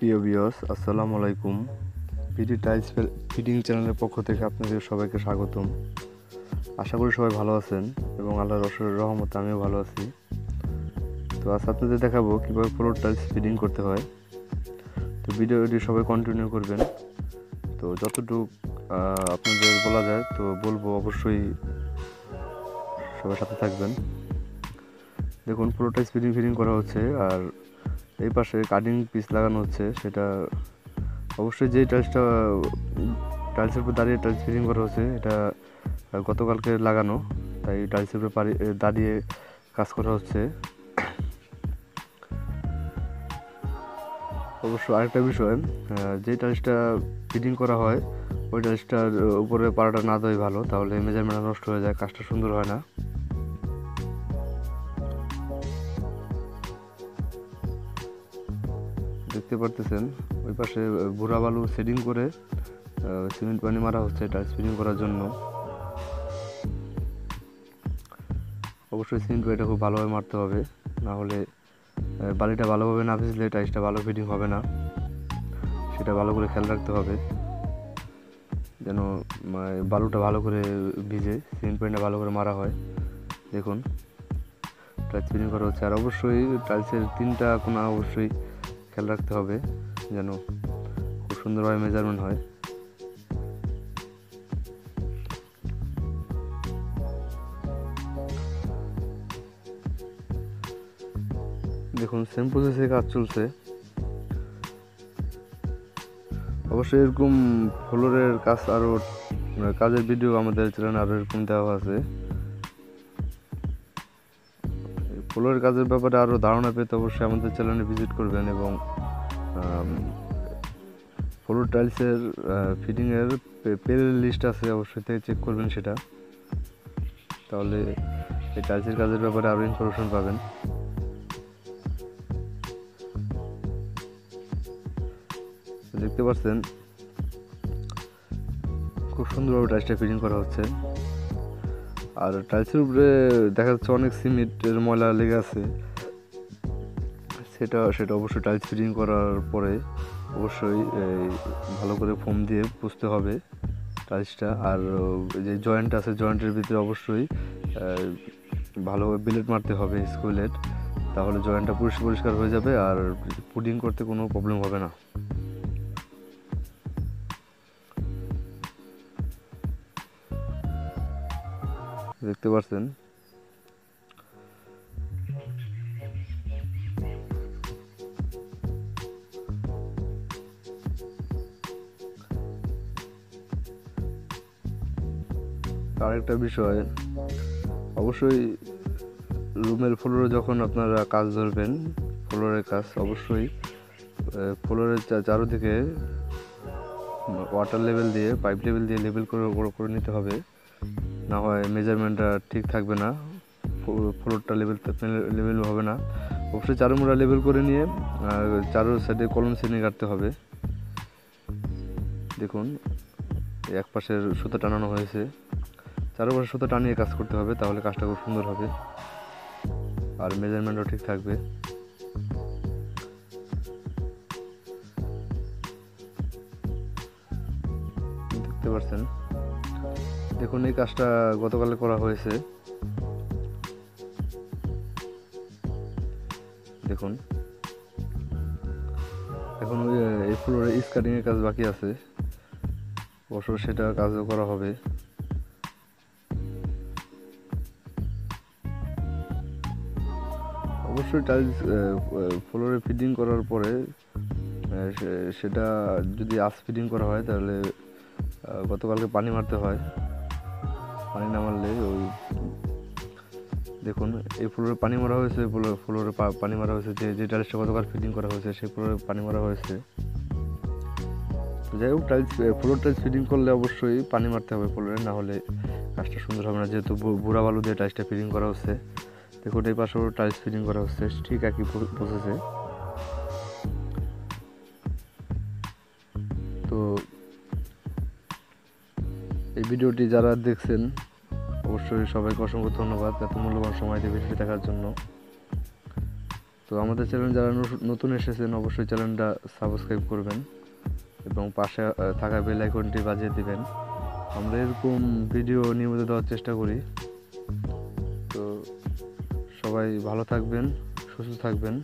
প্রিয় ভিউয়ার্স, আসসালামু আলাইকুম। ভিডি টাইলস ফিটিং চ্যানেলের পক্ষ থেকে আপনাদের সবাইকে স্বাগতম। আশা করি সবাই ভালো আছেন এবং আল্লাহর অশেষ রহমতে আমিও ভালো আছি। তো আজ আপনাদের দেখাবো কীভাবে ফ্লোর টাইলস ফিটিং করতে হয়। তো ভিডিওটি সবাই কন্টিনিউ করবেন। তো যতটুকু আপনাদের বলা যায় তো বলবো, অবশ্যই সবার সাথে থাকবেন। দেখুন, ফ্লোর টাইলস ফিটিং করা হচ্ছে, আর এই পাশে কাটিং পিস লাগানো হচ্ছে। সেটা অবশ্যই যে টাইলসের উপর দাঁড়িয়ে টাইলস ফিটিং করা হচ্ছে, এটা গতকালকে লাগানো, তাই টাইলসের উপরে দাঁড়িয়ে কাজ করা হচ্ছে। অবশ্য আরেকটা বিষয়, যে টাইলসটা ফিটিং করা হয় ওই টাইলসটার উপরে পাড়াটা না দেওয়াই ভালো, তাহলে মেজারমেন্ট নষ্ট হয়ে যায়, কাজটা সুন্দর হয় না। দেখতে পারতেছেন ওই পাশে ভুরা বালু সেটিং করে সিমেন্ট পানি মারা হচ্ছে টাইলস ফিটিং করার জন্য। অবশ্যই সিমেন্ট পানিটা খুব ভালোভাবে মারতে হবে, না হলে বালিটা ভালোভাবে না ভিজলে টাইলসটা ভালো ফিটিং হবে না। সেটা ভালো করে খেয়াল রাখতে হবে যেন বালুটা ভালো করে ভিজে, সিমেন্ট পানিটা ভালো করে মারা হয়। দেখুন, টাইলস ফিটিং করা হচ্ছে, আর অবশ্যই টাইলসের 3টা কোণা অবশ্যই খেয়াল রাখতে হবে যেন খুব সুন্দরভাবে মেজারমেন্ট হয়। দেখুন, সেম প্রসেসে কাজ চলছে। অবশ্যই এরকম ফ্লোরের কাজ আরও কাজের ভিডিও আমাদের চ্যানেলে আরও এরকম দেওয়া আছে। ফ্লোরের কাজের ব্যাপারে আরও ধারণা পেতে অবশ্যই আমাদের চ্যানেলে ভিজিট করবেন, এবং ফ্লোর টাইলসের ফিটিংয়ের প্লে লিস্ট আছে, অবশ্যই থেকে চেক করবেন সেটা, তাহলে এই টাইলসের কাজের ব্যাপারে আরও ইনফরমেশন পাবেন। দেখতে পাচ্ছেন খুব সুন্দরভাবে টাইলসটা ফিটিং করা হচ্ছে, আর টাইলসের উপরে দেখা যাচ্ছে অনেক সিমেন্টের ময়লা লেগে আছে। সেটা অবশ্যই টাইলস ফিটিং করার পরে অবশ্যই ভালো করে ফোম দিয়ে পুষতে হবে টাইলসটা। আর যে জয়েন্ট আছে, জয়েন্টের ভিতরে অবশ্যই ভালোভাবে বিলেট মারতে হবে, স্কুলেট, তাহলে জয়েন্টটা পরিষ্কার হয়ে যাবে আর পুডিং করতে কোনো প্রবলেম হবে না। দেখতে পাচ্ছেন আরেকটা বিষয়, অবশ্যই রুমের ফ্লোরে যখন আপনারা কাজ ধরবেন, ফ্লোরের কাজ অবশ্যই ফ্লোরের চারদিকে ওয়াটার লেভেল দিয়ে, পাইপ লেভেল দিয়ে লেভেল করে নিতে হবে, না হয় মেজারমেন্টটা ঠিক থাকবে না, ফ্লোরটা লেভেল হবে না। অবশ্যই চারুমুড়া লেভেল করে নিয়ে চারো সাইডে কলম শ্রেণী কাটতে হবে। দেখুন, এক পাশের সুতো টানানো হয়েছে, চারপাশে সুতো টানিয়ে কাজ করতে হবে, তাহলে কাজটা খুব সুন্দর হবে আর মেজারমেন্টও ঠিক থাকবে। দেখতে পাচ্ছেন, দেখুন এই কাজটা গতকালে করা হয়েছে। দেখুন, এখন এই ফ্লোরে স্কাটিং এর কাজ বাকি আছে, অবশ্য সেটা কাজও করা হবে। অবশ্যই টাইলস ফ্লোরে ফিটিং করার পরে সেটা যদি আজ ফিটিং করা হয়, তাহলে গতকালকে পানি মারতে হয়। পানি না মারলে ওই দেখুন, এই ফ্লোরে পানি মারা হয়েছে, ফ্লোরে পানি মারা হয়েছে, যে টাইলসটা গতকাল ফিটিং করা হয়েছে সেই ফ্লোরে পানি মারা হয়েছে। তো যাই হোক, ফ্লোর টাইলস ফিটিং করলে অবশ্যই পানি মারতে হবে ফ্লোরে, না হলে কাজটা সুন্দর হবে না, যেহেতু বুড়া বালু দিয়ে টাইলসটা ফিটিং করা হচ্ছে। দেখুন, এই পাশেও টাইলস ফিটিং করা হচ্ছে, ঠিক একই প্রসেসে। তো এই ভিডিওটি যারা দেখছেন অবশ্যই সবাইকে অসংখ্য ধন্যবাদ এত মূল্যবান সময় দিয়ে ভিডিওটি দেখার জন্য। তো আমাদের চ্যানেল যারা নতুন এসেছেন অবশ্যই চ্যানেলটা সাবস্ক্রাইব করবেন এবং পাশে থাকা বেল আইকনটি বাজিয়ে দিবেন। আমরা এরকম ভিডিও নিয়মিত দেওয়ার চেষ্টা করি। তো সবাই ভালো থাকবেন, সুস্থ থাকবেন।